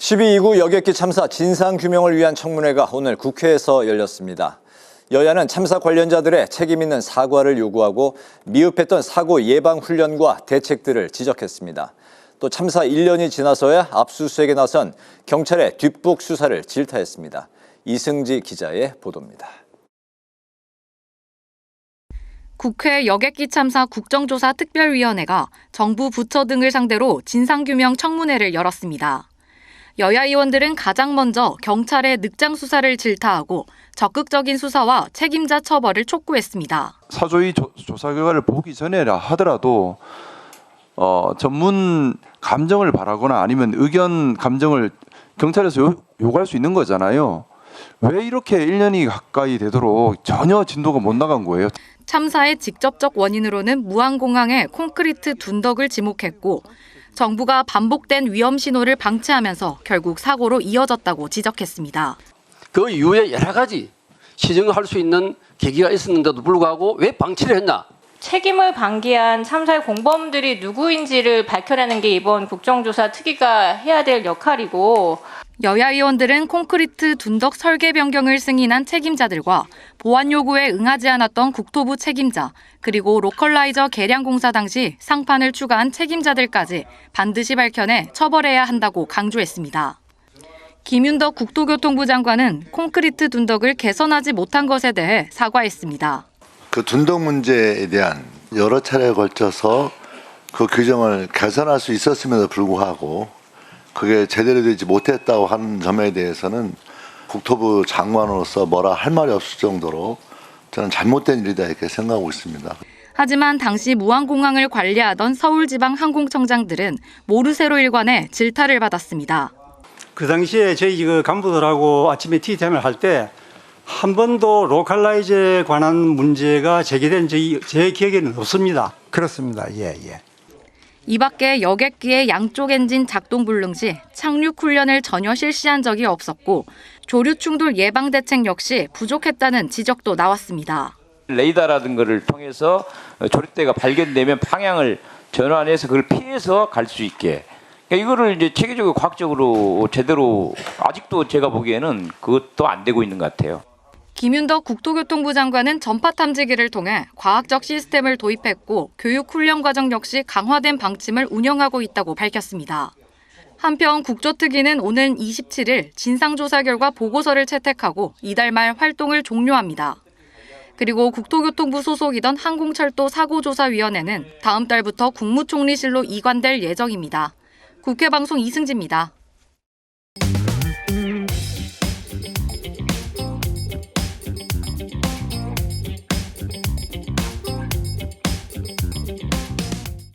12.29 여객기 참사 진상규명을 위한 청문회가 오늘 국회에서 열렸습니다. 여야는 참사 관련자들의 책임 있는 사과를 요구하고 미흡했던 사고 예방 훈련과 대책들을 지적했습니다. 또 참사 1년이 지나서야 압수수색에 나선 경찰의 뒷북 수사를 질타했습니다. 이승지 기자의 보도입니다. 국회 여객기 참사 국정조사 특별위원회가 정부 부처 등을 상대로 진상규명 청문회를 열었습니다. 여야 의원들은 가장 먼저 경찰의 늑장 수사를 질타하고 적극적인 수사와 책임자 처벌을 촉구했습니다. 사조의 조사 결과를 보기 전에라 하더라도 전문 감정을 바라거나 아니면 의견 감정을 경찰에서 요구할 수 있는 거잖아요. 왜 이렇게 1년이 가까이 되도록 전혀 진도가 못 나간 거예요? 참사의 직접적 원인으로는 무안공항의 콘크리트 둔덕을 지목했고 정부가 반복된 위험 신호를 방치하면서 결국 사고로 이어졌다고 지적했습니다. 그 이후에 여러 가지 시정을 할 수 있는 계기가 있었는데도 불구하고 왜 방치를 했나? 책임을 방기한 참사의 공범들이 누구인지를 밝혀내는 게 이번 국정조사 특위가 해야 될 역할이고, 여야 의원들은 콘크리트 둔덕 설계 변경을 승인한 책임자들과 보안 요구에 응하지 않았던 국토부 책임자, 그리고 로컬라이저 개량 공사 당시 상판을 추가한 책임자들까지 반드시 밝혀내 처벌해야 한다고 강조했습니다. 김윤덕 국토교통부 장관은 콘크리트 둔덕을 개선하지 못한 것에 대해 사과했습니다. 그 둔덕 문제에 대한 여러 차례에 걸쳐서 그 규정을 개선할 수 있었음에도 불구하고 그게 제대로 되지 못했다고 하는 점에 대해서는 국토부 장관으로서 뭐라 할 말이 없을 정도로 저는 잘못된 일이다 이렇게 생각하고 있습니다. 하지만 당시 무안공항을 관리하던 서울지방항공청장들은 모르쇠로 일관해 질타를 받았습니다. 그 당시에 저희 간부들하고 아침에 티타임을 할 때 한 번도 로컬라이즈에 관한 문제가 제기된 제 기억에는 없습니다. 그렇습니다. 예. 이 밖에 여객기의 양쪽 엔진 작동 불능 시 착륙 훈련을 전혀 실시한 적이 없었고 조류 충돌 예방 대책 역시 부족했다는 지적도 나왔습니다. 레이더라든 거를 통해서 조류대가 발견되면 방향을 전환해서 그걸 피해서 갈 수 있게. 그러니까 이거를 이제 체계적으로 과학적으로 제대로 아직도 제가 보기에는 그것도 안 되고 있는 것 같아요. 김윤덕 국토교통부 장관은 전파 탐지기를 통해 과학적 시스템을 도입했고 교육 훈련 과정 역시 강화된 방침을 운영하고 있다고 밝혔습니다. 한편 국조특위는 오는 27일 진상조사 결과 보고서를 채택하고 이달 말 활동을 종료합니다. 그리고 국토교통부 소속이던 항공철도 사고조사위원회는 다음 달부터 국무총리실로 이관될 예정입니다. 국회방송 이승지입니다.